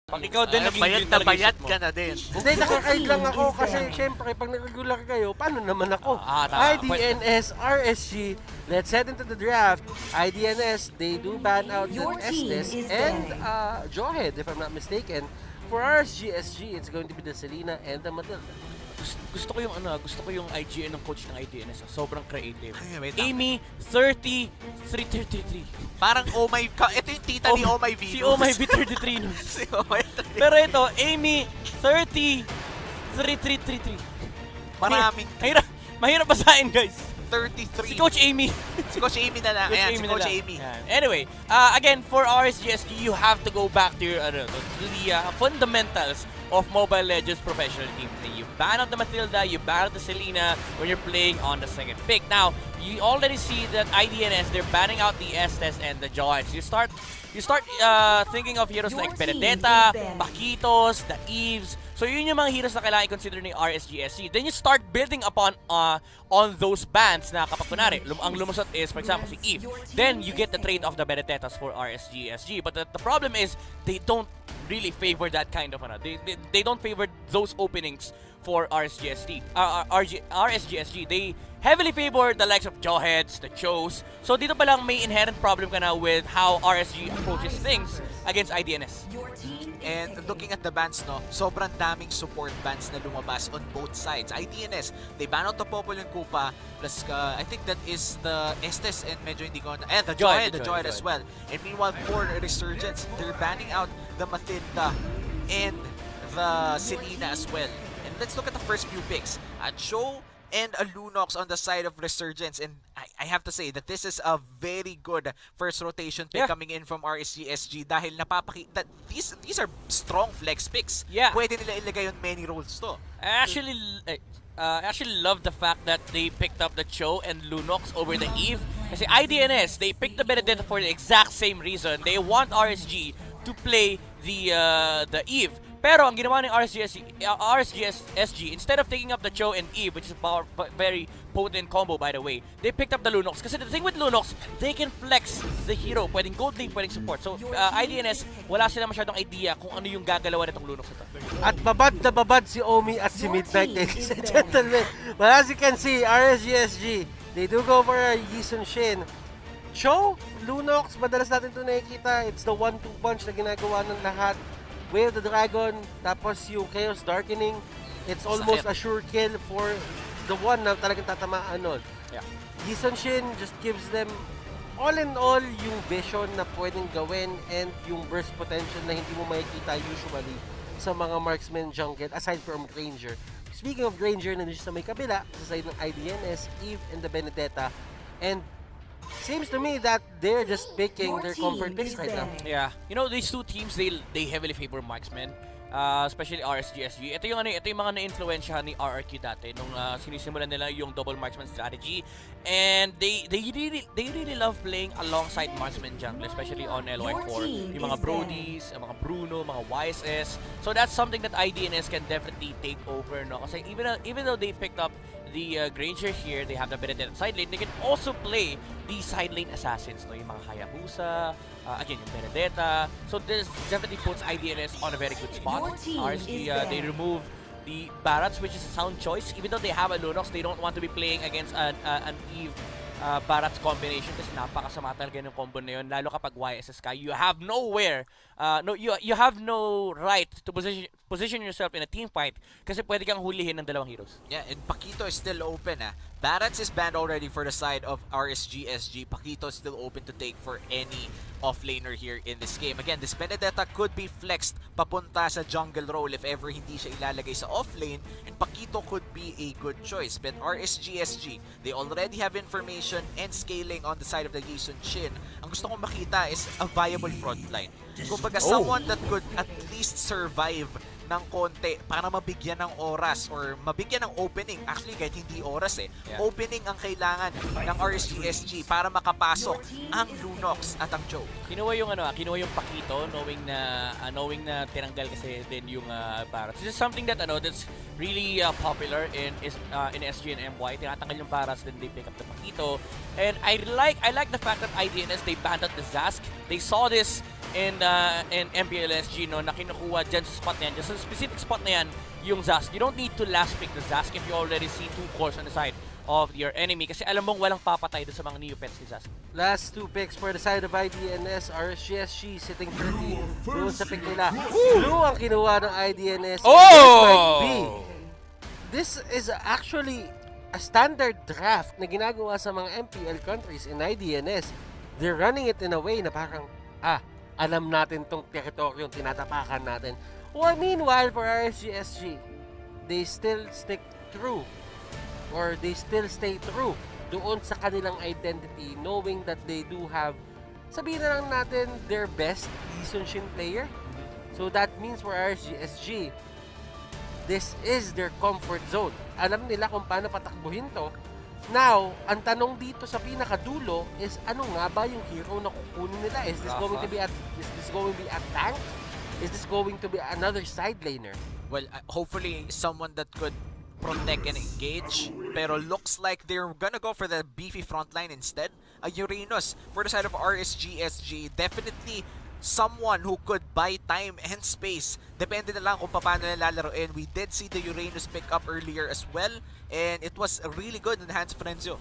Pag ikaw din naging bayad yun na talaga yung bayad isip mo. ka na din. Hindi, nakakaid lang ako kasi syempre pag nag-regular kayo, paano naman ako? Tama. IDNS, RSG, let's head into the draft. IDNS, they do ban out the Your team Estes is and banned. Jawhead, if I'm not mistaken. For RSG, SG, it's going to be the Selena and the Matilda. Gusto ko yung gusto ko yung IGN ng coach ng IDNS. Sobrang creative. Ay, wait lang. Amy 33. Parang oh my, ito yung tita ni Oh My Venus. Si Oh My V33 nun. Si Oh My Venus. Pero ito, Amy 33. Maraming Mahirap basahin, guys. 33. Si Coach Amy. Si Coach Amy na lang. Ayan, si Coach Amy. Anyway, again, for RSGSG, you have to go back to your to the fundamentals of Mobile Legends professional team. You ban out the Matilda, you ban out the Selena when you're playing on the second pick. Now, you already see that IDNS, they're banning out the Estes and the Joyce. You start thinking of heroes like Benedetta, Paquitos, the Eves. So yun yung mga heroes na kailangan i-consider ni RSGSG. Then you start building upon on those bans na kapag kunwari, ang lumusot is, for example, si Eve. Then you get the trade of the Benedettas for RSGSG. But the problem is, they don't really favor that kind of, they don't favor those openings for RSGSG. RSGSG. They heavily favor the likes of Jawheads, the Chos. So dito pa lang may inherent problem ka na with how RSG approaches things against IDNS. And looking at the bans, no, sobrang daming support bans na lumabas on both sides. IDNS, they ban out the Popol and Kupa, plus I think that is the Estes and medyo hindi ko na, the Joy as well. And meanwhile, for Resurgence, they're banning out the Matilda and the Selena as well. And let's look at the first few picks. Cho and a Lunox on the side of Resurgence, and I have to say that this is a very good first rotation pick coming in from RSGSG dahil that these are strong flex picks. Yeah. Pwede nila ilagay on many roles to. I actually love the fact that they picked up the Cho and Lunox over the Eve. Kasi IDNS, they picked the Benedetta for the exact same reason. They want RSG to play the Eve. Pero ang ginawa ng RSGSG, instead of taking up the Cho and Eve, which is a very potent combo by the way, they picked up the Lunox. Kasi the thing with Lunox, they can flex the hero. Pwedeng gold lane, pwedeng support. So IDNS, wala sila masyadong idea kung ano yung gagalawan nitong Lunox ito. At babad na babad si Omi at si Midnight, ladies and gentlemen. But as you can see, RSGSG, they do go for a Yisun Shin. Cho, Lunox, madalas natin ito nakikita. It's the 1-2 punch na ginagawa ng lahat. Wave the Dragon, tapos yung Chaos Darkening. It's almost a sure kill for the one na talagang tatamaan nun. Yeah. Yisun Shin just gives them all in all yung vision na pwedeng gawin and yung burst potential na hindi mo makikita usually sa mga marksman jungle aside from Granger. Speaking of Granger, nandiyo sa may kabila sa side ng IDNS, Eve and the Benedetta, and seems to me that they're just picking their comfort picks right now. Yeah. You know, these two teams, they heavily favor marksmen. Especially RSGSG. Ito yung mga na-influensya ni RRQ dati nung sinisimulan nila yung double marksman strategy. And they really love playing alongside marksman jungle, especially on LY4. Yung mga Brodies, mga Bruno, mga YSS. So that's something that IDNS can definitely take over, no? Kasi even though they picked up the Granger here, they have the Benedetta side lane, they can also play the side lane assassins, no? Yung mga Hayabusa, again, yung Benedetta. So this definitely puts IDNS on a very good spot. RSG, they remove the Barats, which is a sound choice. Even though they have a Lunox, they don't want to be playing against an Eve Barats combination kasi napakasama talaga yung combo na yun, lalo kapag YSS ka. You have nowhere, you have no right to position yourself in a team fight kasi pwede kang hulihin ng dalawang heroes. Yeah, and Paquito is still open. Barats is banned already for the side of RSGSG. Paquito is still open to take for any offlaner here in this game. Again, this Benedetta could be flexed papunta sa jungle role if ever hindi siya ilalagay sa offlane, and Paquito could be a good choice. But RSGSG, they already have information and scaling on the side of the Yisun Shin. Ang gusto kong makita is a viable frontline. Kumbaga, someone that could at least survive ng konti para mabigyan ng oras or mabigyan ng opening. Actually, kahit hindi oras opening ang kailangan ng RSGSG para makapasok ang Lunox at ang Joe. Kinuha yung Paquito knowing na tinanggal kasi din yung Barats. This is something that that's really popular in SG and MY. Tinatanggal yung Barats, then they pick up the Paquito. And I like the fact that IDNS, they banned out the Zask. They saw this in MPLSG no, na kinukuha dyan sa spot na yan, just sa specific spot na yan, yung Zask. You don't need to last pick the Zask if you already see 2 cores on the side of your enemy kasi alam mong walang papatay doon sa mga Neopets ni Zask. Last 2 picks for the side of IDNS, RSGSG sitting pretty doon sa pick nila. Blue ang kinuha ng IDNS. This is actually a standard draft na ginagawa sa mga MPL countries in IDNS. They're running it in a way na parang, alam natin tong teritoryong tinatapakan natin. Well, meanwhile, for RSGSG, they still stick true or they still stay true doon sa kanilang identity, knowing that they do have, sabihin na lang natin, their best Isonshin player. So that means for RSGSG, this is their comfort zone. Alam nila kung paano patakbuhin to. Now, ang tanong dito sa pinakadulo is ano nga ba yung hero na kukunin nila? Is this going to be a tank? Is this going to be another side laner? Well, hopefully someone that could protect and engage, pero looks like they're gonna go for the beefy frontline instead. Uranus for the side of RSGSG, definitely someone who could buy time and space. Depende na lang kung paano nila lalaroin. We did see the Uranus pick up earlier as well, and it was really good in the hands of Renzo.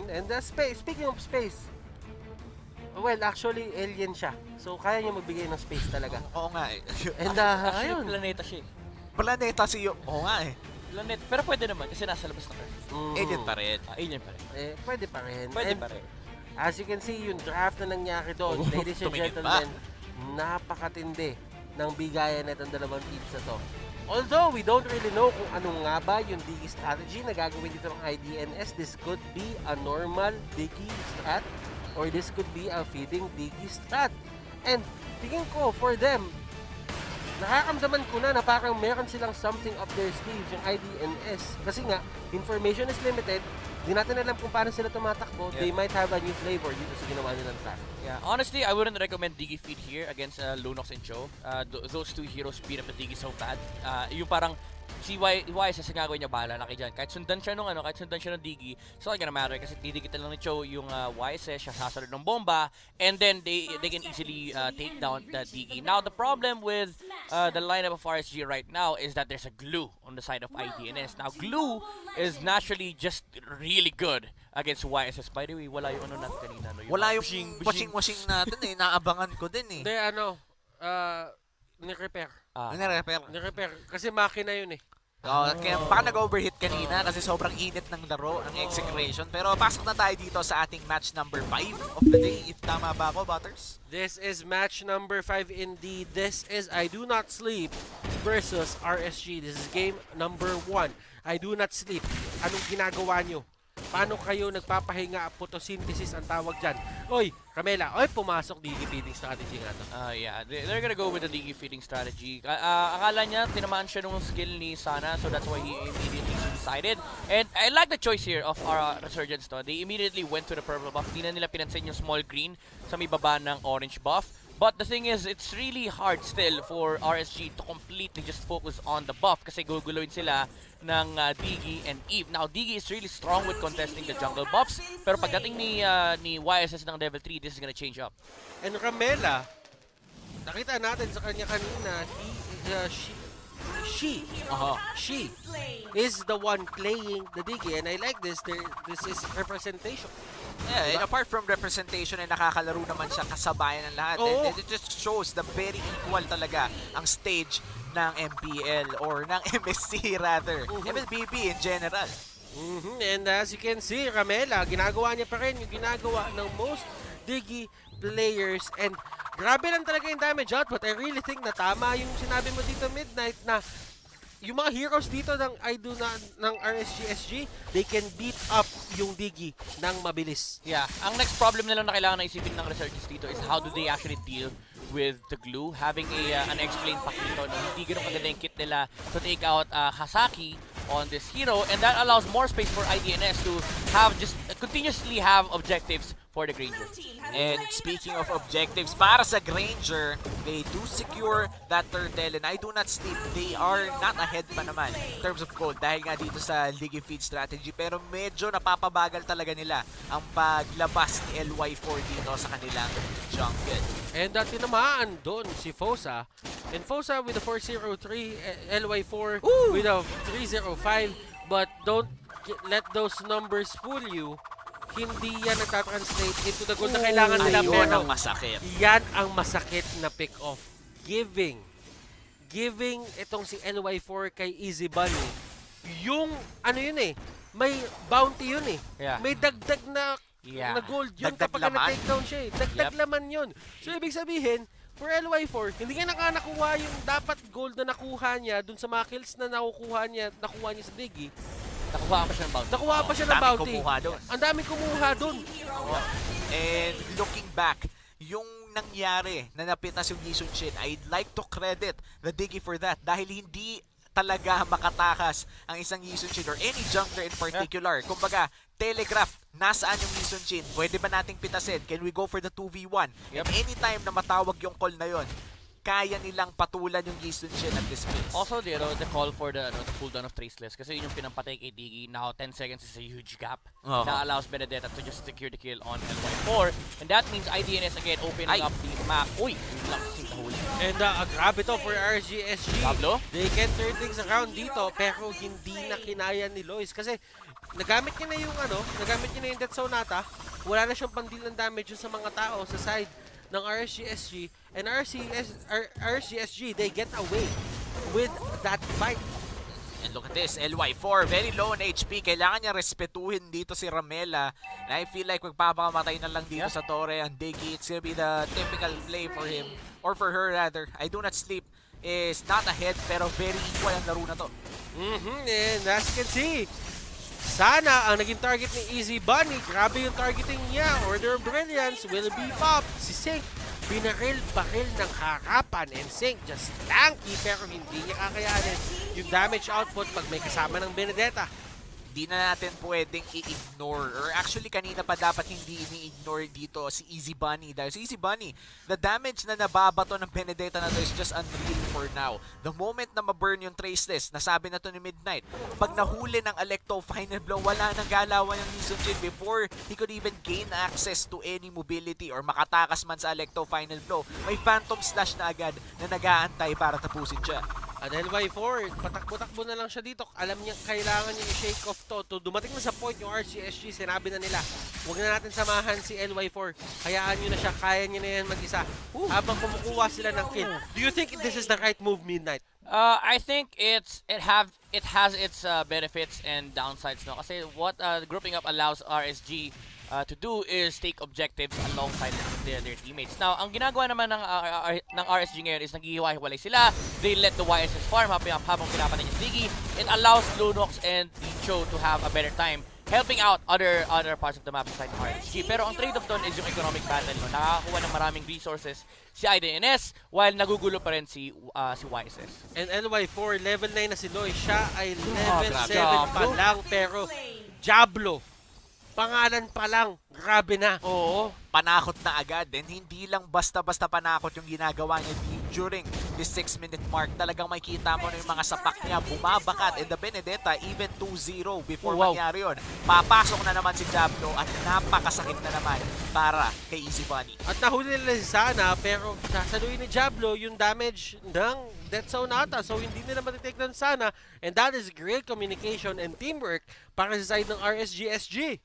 And speaking of space, well, actually, alien siya. So, kaya niya magbigay ng space talaga. Oo nga eh. And, Actually, ayun. planeta siya eh. Planeta siyo. Oo nga eh. Planet. Pero pwede naman kasi nasa labas ng Earth. Alien pa rin. Alien pa rin. Pwede pa rin. Pwede And pa rin. as you can see, yung draft na nangyari doon, ladies and tumingin gentlemen, napakatindi ng bigayan na itong dalawang teams na to. Although, we don't really know kung ano nga ba yung Diggie strategy na gagawin dito ng IDNS. This could be a normal Diggie strat or this could be a feeding Diggie strat. And tingin ko, for them, nakakamdaman ko na parang meron silang something up their sleeves, yung IDNS. Kasi nga, information is limited. Di natin alam kung paano sila tumatakbo. Yeah. They might have a new flavor dito sa ginawa nilang track. Yeah, honestly, I wouldn't recommend Diggie feed here against Lunox and Cho. Those two heroes beat up the Diggie so bad. Yung parang si YSS ang gagawin niya, bahala na kayo dyan. Kahit sundan siya nung Diggie, it's not gonna matter kasi didikit lang ni Cho yung YSS, siya sasalod ng bomba, and then they can easily take down the Diggie. Now, the problem with the lineup of RSG right now is that there's a glue on the side of IDNS. Now, glue is naturally just really good against YSS. By the way, wala yung ano natin kanina. No? Wala yung washing natin eh. Naabangan ko din eh. Hindi, ni-repair. Ni-repair. Kasi makina yun eh. Kaya baka nag-overheat kanina kasi sobrang init ng laro, ng execution. Pero pasok na tayo dito sa ating match number 5 of the day. If tama ba ako, Butters? This is match number 5 indeed. This is I Do Not Sleep versus RSG. This is game number 1. I Do Not Sleep. Anong ginagawa nyo? Paano kayo nagpapahinga? Photosynthesis ang tawag dyan. Oy, Camela, pumasok Diggie feeding strategy nga to. Yeah, they're gonna go with the Diggie feeding strategy. Akala niya, tinamaan siya nung skill ni Sana, so that's why he immediately decided. And I like the choice here of our Resurgence. No? They immediately went to the purple buff. Di na nila pinansin yung small green sa may baba ng orange buff. But the thing is, it's really hard still for RSG to completely just focus on the buff kasi guguluin sila ng Diggie and Eve. Now, Diggie is really strong with contesting the jungle buffs, pero pagdating ni YSS ng level 3, this is gonna change up. And Camela, nakita natin sa kanya kanina, she is the one playing the Diggie, and I like this. This is representation. Yeah, and apart from representation, nakakalaro naman siya kasabayan ng lahat. And it just shows the very equal talaga ang stage ng MPL or ng MSC rather. MLBB in general. And as you can see, Camela, ginagawa niya pa rin yung ginagawa ng most Diggie players. And grabe lang talaga yung damage output. I really think na tama yung sinabi mo dito, Midnight, na yung mga heroes dito ng RSGSG, they can beat up yung Diggie ng mabilis. Yeah, ang next problem nila na kailangan na isipin ng Resurgence dito is how do they actually deal with the glue. Having an explained Pakito, no? Hindi ganun kaganda yung kit nila to take out Hasaki on this hero, and that allows more space for IDNS to have just continuously have objectives for the Granger. And speaking of objectives, para sa Granger, they do secure that turtle and I do not sleep. They are not ahead pa naman in terms of gold dahil nga dito sa Diggie feed strategy, pero medyo napapabagal talaga nila ang paglabas ni LY4 dito sa kanilang jungle. And tinamaan doon si Fosa. And Fosa with a 403, LY4 with a 305. But don't let those numbers fool you. Hindi yan nagtatranslate into the goal na kailangan nila. Ayun Pero ang masakit. yan ang masakit na pick-off. Giving itong si LY4 kay Easy Bunny. Yung ano yun eh, may bounty yun eh. Yeah. May dagdag na na gold yun Dagdag kapag laman? na-takedown siya eh. Dagdag laman yun. So ibig sabihin, for LY4, hindi ka nakuha yung dapat gold na nakuha niya dun sa mga kills na nakuha niya sa Diggie. Nakuha pa siya ng bounty. Nakuha pa siya ng Daming bounty. kumuha doon. Ang daming kumuha doon. And looking back, yung nangyari na napitas yung Yisun Shin, I'd like to credit the Diggie for that dahil hindi talaga makatakas ang isang Yisun Shin or any jungler in particular. Kumbaga, telegraph, nasaan yung Yisun Shin? Pwede ba nating pitasin? Can we go for the 2v1? And anytime na matawag yung call na yon, kaya nilang patulan yung Yisun Shin at this pace. Also, the call for the cooldown of Traceless kasi yun yung pinampatay kay Diggie. Now, 10 seconds is a huge gap that allows Benedetta to just secure the kill on LY4. And that means IDNS again opening up the map. Uy! Yun lang kasing nahuli. And grabe to for RGSG. Pablo? They can turn things around dito pero hindi na kinaya ni Lois kasi nagamit niya na yung Death Sonata. Wala na siyang pandil ng damage sa mga tao sa side ng RSGSG, and RSGSG, they get away with that fight. And look at this, LY4, very low on HP. Kailangan niya respetuhin dito si Ramela. And I feel like magpapakamatay na lang dito sa Torre ang Diggie. It's gonna be the typical play for him, or for her rather. I do not sleep is not ahead, pero very equal ang laro na to. And as you can see, sana ang naging target ni Easy Bunny, grabe yung targeting niya. Order of Brilliance will be popped. Si Sync, binaril-baril ng harapan. And Sync just tanky pero hindi niya kakayanin yung damage output pag may kasama ng Benedetta. Di na natin pwedeng i-ignore, or actually kanina pa dapat hindi ini-ignore dito si Easy Bunny dahil si Easy Bunny, the damage na nababato ng Benedetta na to is just unreal for now. The moment na ma-burn yung Traceless, nasabi na to ni Midnight, pag nahuli ng Alecto Final Blow, wala nang galawan yung Yisun Shin before he could even gain access to any mobility or makatakas man sa Alecto Final Blow. May Phantom Slash na agad na nag-aantay para tapusin siya. At LY4, patakbo-takbo na lang siya dito. Alam niya kailangan niya i-shake off to. Dumating na sa point yung RCSG, sinabi na nila, huwag na natin samahan si LY4. Hayaan nyo na siya, kaya niya na yan mag-isa. Habang kumukuha sila ng kill. Do you think this is the right move, Midnight? I think it has its benefits and downsides, no. Kasi what grouping up allows RSG to do is take objectives alongside their teammates. Now, ang ginagawa naman ng RSG ngayon is naghihiwa-hiwalay sila. They let the YSS farm habang pinapatay niya si Diggie. It allows Lunox and Cho to have a better time helping out other parts of the map beside RSG. Pero ang trade-off doon is yung economic battle. No? Nakakakuha ng maraming resources si Idns while nagugulo pa rin si YSS. And LY4, level 9 na si Loy. Siya ay level 7 pa Diablo. lang, pero Diablo. Pangalan pa lang, grabe na. Oo, panakot na agad. And hindi lang basta-basta panakot yung ginagawa niya during the 6-minute mark. Talagang makikita mo na yung mga sapak niya bumabakat. And the Benedetta, even 2-0 before mangyari yun. Papasok na naman si Diablo at napakasakit na naman para kay Easy Bunny. At nahuli nila si Sana, pero sasaluin ni Diablo yung damage ng Death Sonata. So hindi nila matitake doon Sana. And that is great communication and teamwork para sa side ng RSGSG.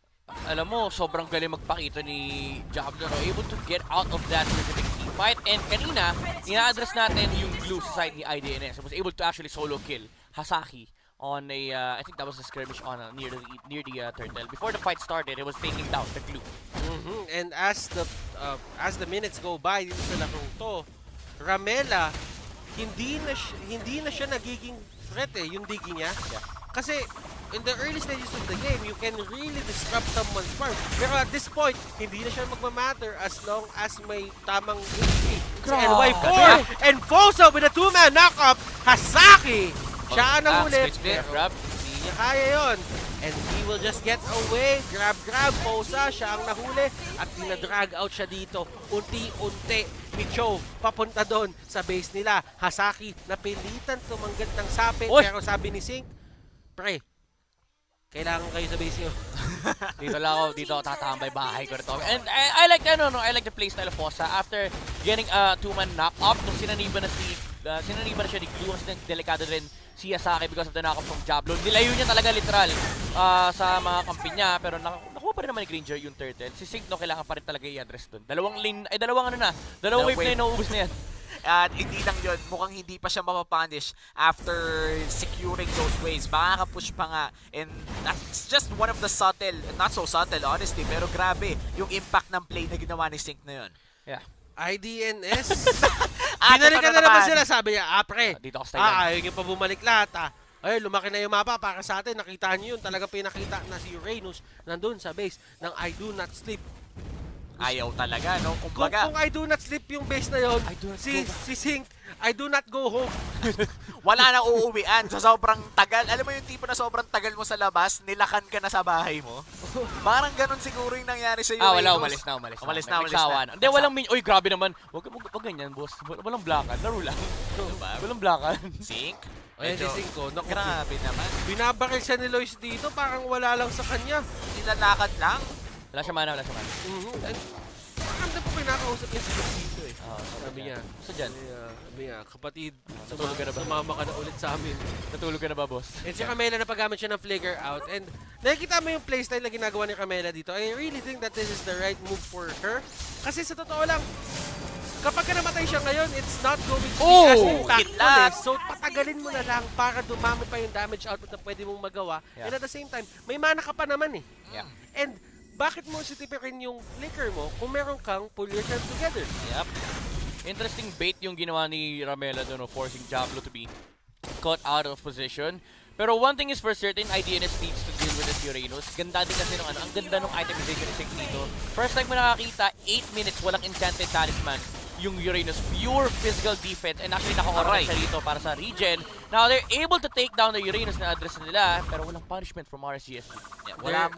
Alam mo, sobrang galing magpakita ni Diablo, no? Able to get out of that specific team fight. And kanina, ina-address natin yung glue sa side ni IDNS. He was able to actually solo kill Hasaki on a, I think that was a skirmish on near the turtle. Before the fight started, he was taking down the glue. And as the minutes go by dito sa larong to, Ramela, hindi na siya nagiging threat yung Diggie niya. Kasi in the early stages of the game, you can really disrupt someone's farm. Pero at this point, hindi na siya magmamatter as long as may tamang HP. Si LY4 and Fosa with a 2-man knock-up, Hasaki! Siya ang nahuli. Grab. Hindi niya kaya yun. And he will just get away. Grab, Posa, siya ang nahuli. At dinadrag out siya dito. Unti-unti, Micho, papunta doon sa base nila. Hasaki, napilitan tumanggad ng sape. Oy! Pero sabi ni Sink, pre, kailangan kayo sa base nyo. Dito ako tatambay, bahay ko rito. And I like I like the playstyle of Fossa after getting a two-man knock-up nung sinaniba na siya ni Glue, ang delikado rin si Yasaki because of the knock-up from Jablo. Nilayo niya talaga literal sa mga kampi niya, pero nakuha pa rin naman ni Granger yung turtle. Si Signo kailangan pa rin talaga i-address dun. Dalawang wave na yun, nauubos na yan. At hindi lang yun, mukhang hindi pa siya mapapunish after securing those waves. Makaka-push pa nga. And that's just one of the subtle, not so subtle honestly, pero grabe yung impact ng play na ginawa ni Sink na yun. Yeah. IDNS. Binalikan na naman sila, sabi niya, pre, Dito ako sa ayaw niyo pa bumalik lahat, Ay, lumaki na yung mapa para sa atin. Nakita niyo yun. Talagang pinakita na si Uranus nandun sa base ng I Do Not Sleep. Ayaw talaga, no? Kung Kumbaga, I Do Not Sleep yung base na yun, si Sink, I Do Not Go Home. wala nang uuwian sa sobrang tagal. Alam mo yung tipo na sobrang tagal mo sa labas, nilakan ka na sa bahay mo? Parang ganun siguro yung nangyari sa iyo. Wala, umalis na. Hindi, walang Oy, grabe naman. Wag ganyan, boss. Walang blackout. Laro lang. Diba? Walang blackout. Sink? Ayan si Sink ko. Grabe naman. Binabaril siya ni Lois dito, parang wala lang sa kanya. Nilalakad lang. Wala siya mana. Parang na po pinakausap niya si Lois dito eh. Sabi niya. So dyan. Sabi niya, kapatid, Natulog ka na ba? sumama ka na ulit sa amin. Natulog ka na ba, boss? And si Camela napagamit siya ng flicker out. And nakikita mo yung playstyle na ginagawa ni Camela dito. I really think that this is the right move for her. Kasi sa totoo lang, kapag namatay siya ngayon, it's not going to be as impactful eh. So patagalin mo na lang para dumami pa yung damage output na pwede mong magawa. Yeah. And at the same time, may mana ka pa naman eh. Yeah. And bakit mo sitipikin yung flicker mo kung meron kang pull yourself together? Yep. Interesting bait yung ginawa ni Ramela doon, forcing Jablo to be caught out of position. Pero one thing is for certain, IDNS needs to deal with this Uranus. Ganda din kasi nung ang ganda nung itemization ni Sink dito. First time mo nakakita, 8 minutes, walang enchanted talisman yung Uranus. Pure physical defense. And actually naka-aura siya dito para sa regen. Now they're able to take down the Uranus na address nila, pero walang punishment from RSGSG. Yeah,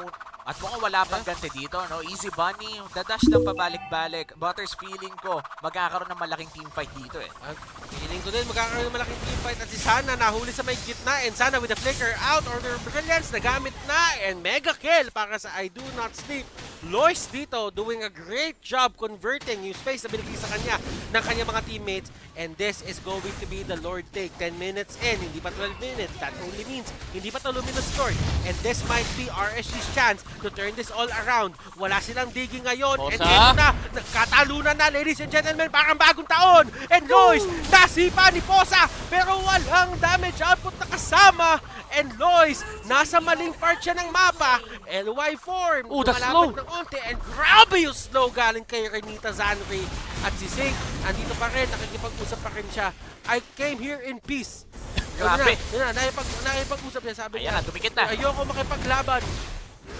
at mukhang wala pang ganti dito, no? Easy Bunny, dadash lang pabalik-balik. Butters feeling ko, magkakaroon ng malaking teamfight dito eh. At feeling ko din magkakaroon ng malaking teamfight at si Sana nahuli sa may gitna and Sana with the flicker out, Order of Brilliance nagamit na and mega kill para sa I Do Not Sleep. Lois dito doing a great job converting yung space na binigay sa kanya ng kanyang mga teammates, and this is going to be the Lord take. 10 minutes in, hindi pa 12 minutes. That only means hindi pa to luminous score, and this might be RSG's chance to turn this all around. Wala silang Diggie ngayon, and ito na, nagkatalunan na, ladies and gentlemen, parang bagong taon, and Lois, nasipa ni Posa, pero walang damage output na kasama, and Lois, nasa maling part siya ng mapa, LY form, that's slow. ng unti, and grabe yung slow galing kay Renita Zanri, at si Sink, andito pa rin, nakikipag-usap pa rin siya. I came here in peace. Grabe. Nakipag-usap niya, sabi Ayan niya, na, dumikit na. ayoko makipaglaban.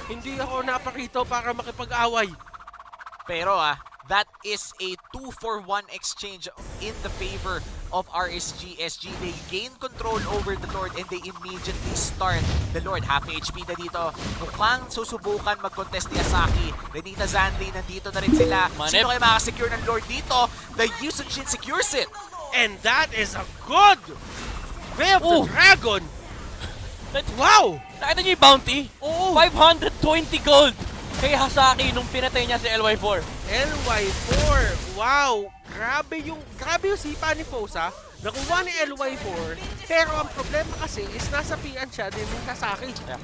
Hindi ako naparito para makipag-away. Pero that is a 2-for-1 exchange in the favor of RSGSG. They gain control over the Lord and they immediately start the Lord. Half HP na dito. Mukhang susubukan mag-contest ni Asaki. Renita Zanley, nandito na rin sila. Sino kayo makasecure ng Lord dito? The Yusujin secures it. And that is a good Way of the Dragon. Wow! Nakita niyo yung bounty? Oo. 520 gold kay Hasaki nung pinatay niya si LY4. LY4. Wow! Grabe yung sipa ni Fosa. Nakuha ni LY4. Pero ang problema kasi is nasa pian siya din ng Hasaki. Yeah.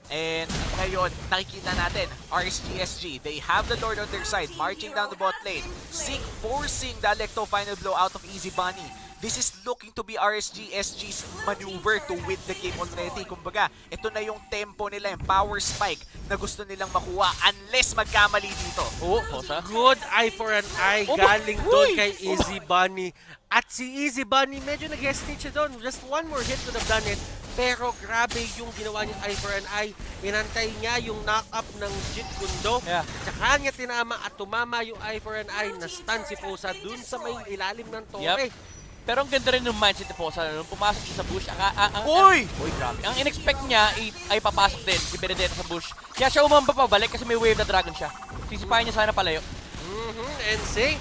And ngayon, nakikita natin, RSGSG, they have the Lord on their side, marching down the bot lane. Sink forcing the Electo final blow out of Easy Bunny. This is looking to be RSGSG's maneuver to win the game already. Kumbaga, ito na yung tempo nila, yung power spike na gusto nilang makuha unless magkamali dito. Fosa. Good eye for an eye galing doon kay Easy Bunny. At si Easy Bunny, medyo nag-hesitate siya doon. Just one more hit could have done it. Pero grabe yung ginawa niya eye for an eye. Inantay niya yung knock-up ng Jit Kundo. Yeah. Tsaka niya tinama at tumama yung eye for an eye. Na-stun si Fosa dun sa may ilalim ng tore. Yep. Pero ang ganda rin ng mindset ni Fosa nung pumasok siya sa bush. Uy! Uy, grabe. Ang in-expect niya ay papasok din si Benedetta sa bush. Kaya siya umamba pabalik kasi may wave na dragon siya. Sisipahin niya sana palayo. And Sync.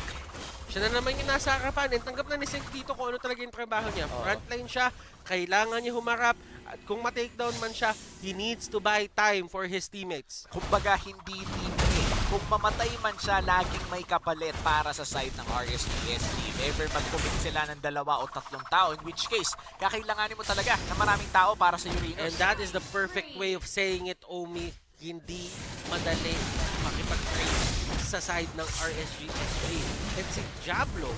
Siya na naman yung nasa harapan. And tanggap na ni Sync dito kung ano talaga yung trabaho niya. Frontline siya. Kailangan niya humarap. At kung ma-takedown man siya, he needs to buy time for his teammates. Kumbaga, hindi teammate. Kung mamatay man siya, laging may kapalit para sa side ng RSGSG. If ever mag-commit sila ng 2 o 3 tao, in which case, kakailanganin mo talaga na maraming tao para sa Uranus. And that is the perfect way of saying it, Omi. Hindi madali makipag-trade sa side ng RSGSG. And si Diablo,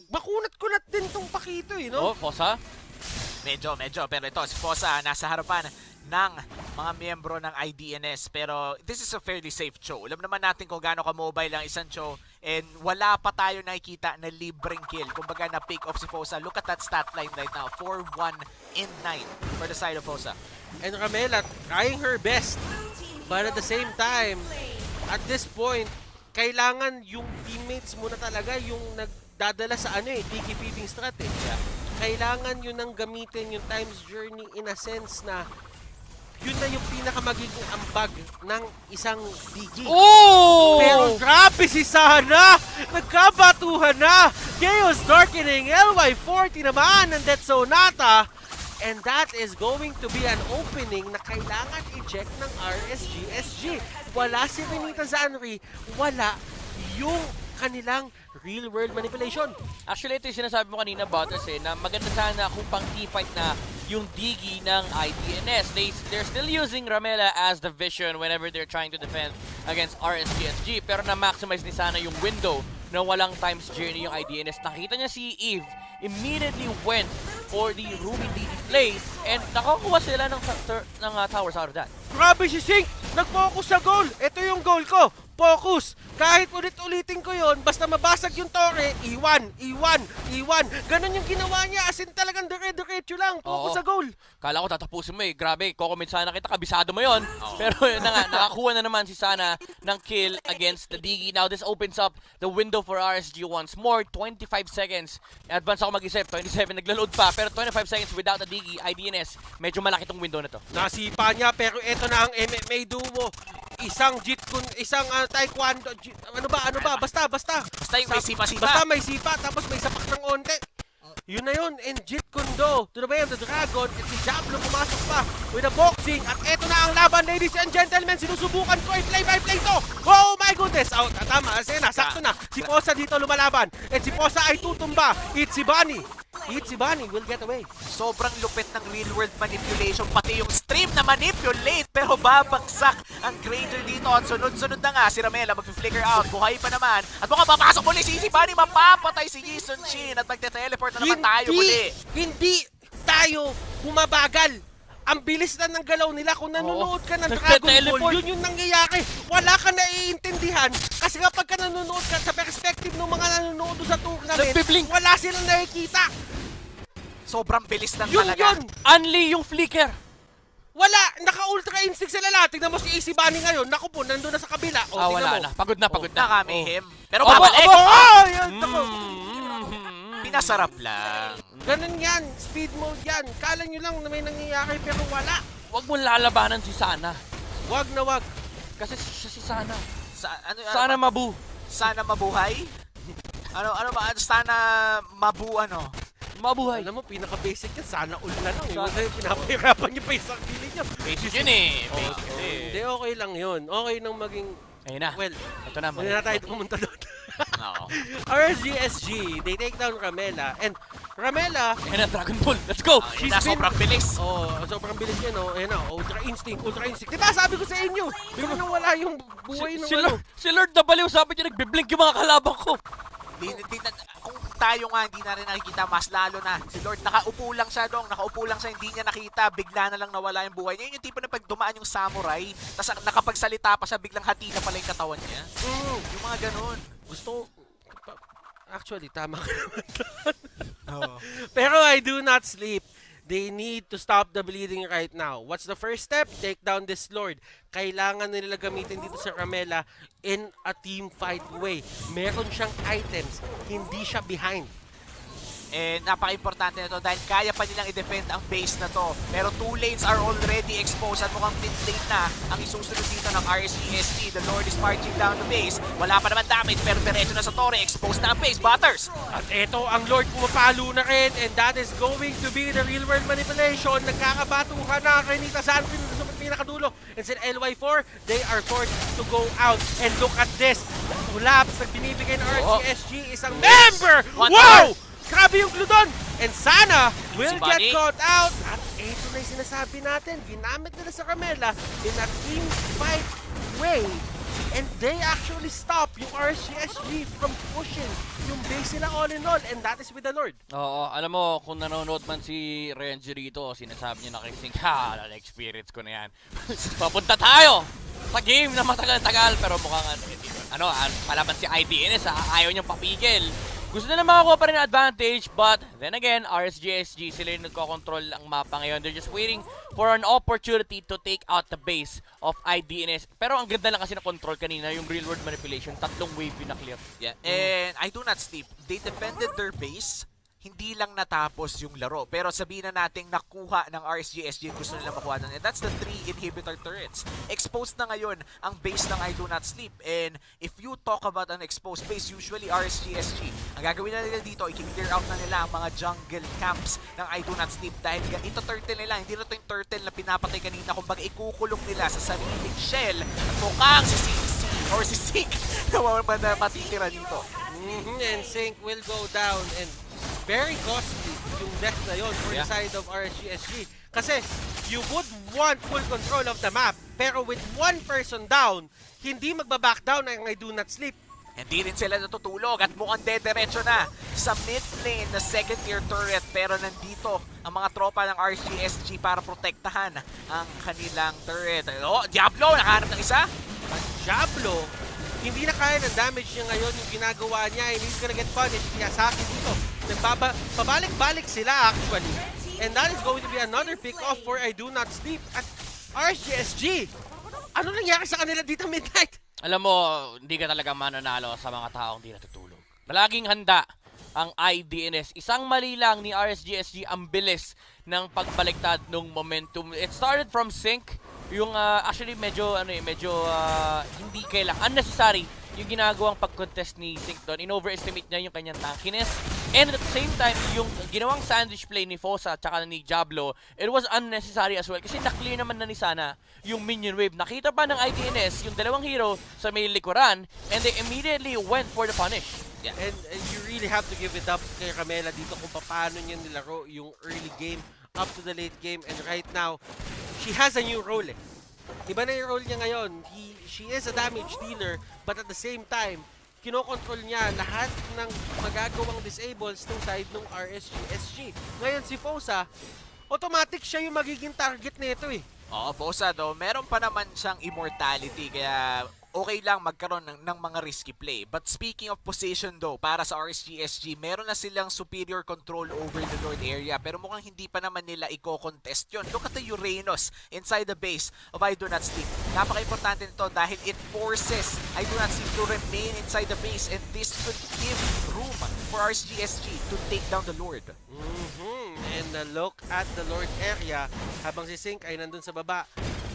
makunat-kunat din tong Pakito, Oh, Fosa? Medyo. Pero ito, si Fosa nasa harapan ng mga miyembro ng IDNS. Pero this is a fairly safe show. Alam naman natin kung gaano ka-mobile ang isang show. And wala pa tayo nakikita na libreng kill. Kumbaga na pick off si Fosa. Look at that stat line right now. 4-1 in 9 for the side of Fosa. And Ramela trying her best. But at the same time, at this point, kailangan yung teammates muna talaga yung nagdadala sa Diggie feeding strat eh. Kailangan yun ang gamitin yung time's journey in a sense na yun na yung pinakamagiging ambag ng isang Diggie. Oh! Pero grabe si Sana! Nagkabatuhan na! Chaos Darkening, LY40 naman ng Death Sonata. And that is going to be an opening na kailangan i-check ng RSGSG. Wala si Benita Zanri, wala yung kanilang real-world manipulation. Actually, ito yung sinasabi mo kanina, Butters, na maganda sana kung pang teamfight na yung Diggie ng IDNS. They're still using Ramela as the vision whenever they're trying to defend against RSGSG. Pero na-maximize ni sana yung window na walang times journey yung IDNS. Nakita niya si Eve, immediately went for the Ruby Diggie play, and nakakuha sila ng towers out of that. Grabe si Sync! Nag-focus sa goal! Ito yung goal ko! Focus! Kahit ulit-ulitin ko yon, basta mabasag yung tore, iwan! Ganon yung ginawa niya, as in talagang dire-diretso lang, focus sa goal! Kala ko tatapusin mo grabe, kokomment sana kita, kabisado mo yon. Pero yun na nga, nakakuha na naman si Sana ng kill against the Diggie. Now this opens up the window for RSG once more, 25 seconds. Advance ako mag-isip, 27 nagla-load pa, pero 25 seconds without the Diggie, IDNS, medyo malaki tong window na to. Nasipa niya, pero ito na ang MMA duo. Isang isang taekwondo, basta yung may sipa-sipa. Basta may sipa, tapos may sapak ng onte. Yun na yun, and Jeet Kundo to the way of the dragon, at si Diablo pumasok pa with a boxing, at eto na ang laban, ladies and gentlemen, sinusubukan ko i-play by play to. Oh my goodness, out, tama, kasi nasakto na, si Posa dito lumalaban, at si Posa ay tutumba, Ichibani will get away. Sobrang lupit ng real-world manipulation, pati yung stream na manipulate, pero babagsak ang Granger dito, at sunod-sunod na nga, si Ramela mag-flicker out, buhay pa naman, at mukhang papasok muli si Ichibani, mapapatay si Yisun Shin, at magte-teleport na naman tayo muli. Hindi tayo bumabagal. Ang bilis na ng galaw nila. Kung nanonood ka ng Dragon Ball, yun yung nangyayari. Wala ka naiintindihan. Kasi kapag ka nanonood ka sa perspective ng mga nanonood sa tournament, wala silang nakikita. Sobrang bilis lang Yun talaga. yun! Unli yung flicker! Wala! Naka-ultra instinct sila lahat. Tingnan mo si AC Bunny ngayon. Naku po, nandun na sa kabila. O, Wala na. Pagod na. Nakamihim. Pero Opo, babalik! Yan! Naku! Pinasarap lang. Ganun yan. Speed mode yan. Kala nyo lang na may nangyayari pero wala. Wag mo lalabanan si Sana. Wag na wag. Kasi siya si Sana. Sana Mabu. Sana mabuhay? Ano ba? Sana Mabuhay. Alam mo, pinaka-basic yan. Sana all na lang. Yung pinapahirapan nyo pa yung sarili nyo. Basic yun Basic Hindi, okay lang yun. Okay nang maging... Ayun na. Well, ito na. hindi na tayo pumunta doon. No. RSGSG, they take down Ramela. And Ramela... Ayun na, Dragon Ball. Let's go! Sobrang bilis. Sobrang bilis yan. Ayan na, Ultra Instinct. Diba sabi ko sa inyo? Di ba nawala yung buhay ng Si Lord W, sabi niya nagbiblink yung mga kalabang ko. Kung tayo nga hindi na rin nakikita, mas lalo na si Lord nakaupo lang siya hindi niya nakita, bigla na lang nawala yung buhay niya. Yun yung tipo na pag dumaan yung samurai, tapos nakapagsalita pa siya, biglang hati na pala yung katawan niya. Yung mga ganun. Actually, tama ka naman. Pero I do not sleep. They need to stop the bleeding right now. What's the first step? Take down this Lord. Kailangan nila gamitin dito sa Ramela in a team fight way. Meron siyang items. Hindi siya behind. And napaka-importante na to dahil kaya pa nilang i-defend ang base na to. Pero 2 lanes are already exposed at mukhang mid lane na ang isusunod dito ng RSGSG. The Lord is marching down the base. Wala pa naman damage pero diretso na sa torre. Exposed na ang base. Butters! At ito ang Lord pumapalo na rin, and that is going to be the real world manipulation. Nagkakabatuhan na Renita Sanfin sa pinakadulo. And sa LY4, they are forced to go out. And look at this. Collapse na binibigay ng RSGSG isang member! Wow! Grabe yung glue doon! And Sana will get caught out. At ito na yung sinasabi natin. Ginamit nila sa Camela in a team fight way. And they actually stop yung RSGSG from pushing yung base nila all in all. And that is with the Lord. Oo, alam mo, kung nanonood man si Renji rito, sinasabi niya na kay Sink, ha, na-experience ko na yan. Papunta tayo sa game na matagal-tagal, pero mukhang palaban si Idns, ayaw niyang papigil. Gusto nila makakuha pa rin ng advantage, but then again, RSGSG, sila yung nagko-control ang mapa ngayon. They're just waiting for an opportunity to take out the base of Idns. Pero ang ganda lang kasi na control kanina, yung real world manipulation, 3 wave yung na-clear. Yeah, and I do not sleep. They defended their base. Hindi lang natapos yung laro. Pero sabihin na nating nakuha ng RSGSG yung gusto nila makuha nun. And that's the 3 inhibitor turrets. Exposed na ngayon ang base ng I Do Not Sleep. And if you talk about an exposed base, usually RSGSG, ang gagawin na nila dito, i-clear out na nila ang mga jungle camps ng I Do Not Sleep. Dahil ito turtle nila, hindi na ito yung turtle na pinapatay kanina. Kumbaga ikukulong nila sa sariling shell. At mukhang si Sink na matitira dito. And Sync will go down, and very costly yung death na yun for the side of RSGSG. Kasi you would want full control of the map, pero with one person down, hindi magbaback down ang I Do Not Sleep. Hindi rin sila natutulog at mukhang dediretso na sa mid lane na second tier turret, pero nandito ang mga tropa ng RSGSG para protektahan ang kanilang turret. Oh, Diablo! Nakahanap ng isa! At Diablo, hindi na kaya ng damage niya ngayon yung ginagawa niya, and he's gonna get punished. Kaya sa akin dito, pabalik-balik sila actually. And that is going to be another pick-off for I Do Not Sleep at RSGSG. Ano nangyari sa kanila dito midnight? Alam mo, hindi ka talaga mananalo sa mga taong di natutulog. Palaging handa ang Idns. Isang mali lang ni RSGSG ang bilis ng pagbaliktad ng momentum. It started from Sync. Yung actually medyo hindi unnecessary yung ginagawang pag-contest ni Sync doon. In-overestimate niya yung kanyang tankiness. And at the same time, yung ginawang sandwich play ni Fosa at saka ni Diablo, it was unnecessary as well kasi na-clear naman na ni Sana yung minion wave. Nakita pa ng Idns yung dalawang hero sa may likuran, and they immediately went for the punish. Yeah. And you really have to give it up kay Camela dito kung paano niya nilaro yung early game up to the late game, and right now she has a new role. Iba na yung role niya ngayon. She is a damage dealer, but at the same time, kinokontrol niya lahat ng magagawang disables ng side ng RSGSG. Ngayon si Fosa, automatic siya yung magiging target nito eh. Oo, Fosa do, meron pa naman siyang immortality, kaya okay lang magkaroon ng mga risky play. But speaking of position though, para sa RSGSG, meron na silang superior control over the Lord area, pero mukhang hindi pa naman nila i-contest yun. Look at the Uranus inside the base of I Do Not Sleep. Napaka-importante nito dahil it forces I Do Not Sleep to remain inside the base, and this could give room for RSGSG to take down the Lord. And look at the Lord area habang si Sync ay nandun sa baba.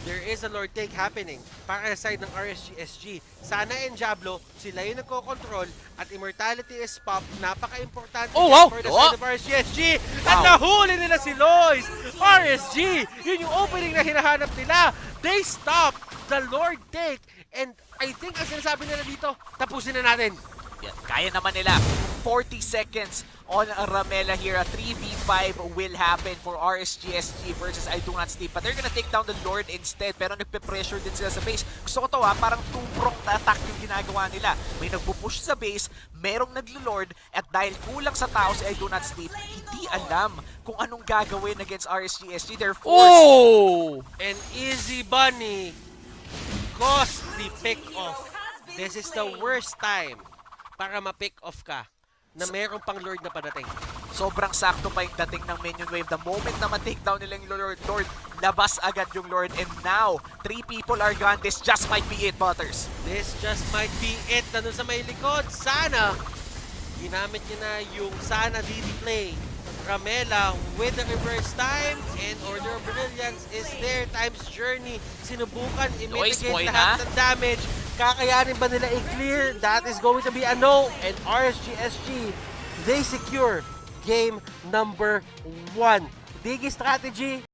There is a Lord take happening para sa side ng RSGSG. Sana and Diablo, sila yung nagko-control at Immortality is pop. Napaka-importante for the side of RSGSG. At nahuli nila si Lois! RSG! Yun yung opening na hinahanap nila. They stop the Lord take. And I think ang sinasabi nila dito, tapusin na natin. Yeah, kaya naman nila. 40 seconds on Ramela here. A 3v5 will happen for RSGSG versus I Do Not Sleep. But they're gonna take down the Lord instead. Pero nagpe-pressure din sila sa base. Gusto ko to parang two-pronged attack yung ginagawa nila. May nagpupush sa base, merong naglo-Lord, at dahil kulang sa tao si I Do Not Sleep, hindi alam kung anong gagawin against RSGSG. They're forced. And Easy Bunny caused the pick-off. This is the worst time para ma-pick off ka na merong pang Lord na padating. Sobrang sakto pa yung dating ng minion wave. The moment na ma-take down nila yung Lord, labas agad yung Lord. And now, 3 people are gone. This just might be it, Butters. This just might be it. Nandun sa may likod. Sana ginamit niya na yung Sana DD play. Ramela with the reverse time and Order of Brilliance is there. Time's Journey, sinubukan Noise i-mitigate boy lahat na. ng damage. Kakayanin ba nila i-clear? That is going to be a no. And RSGSG, they secure game number 1. Diggie strategy,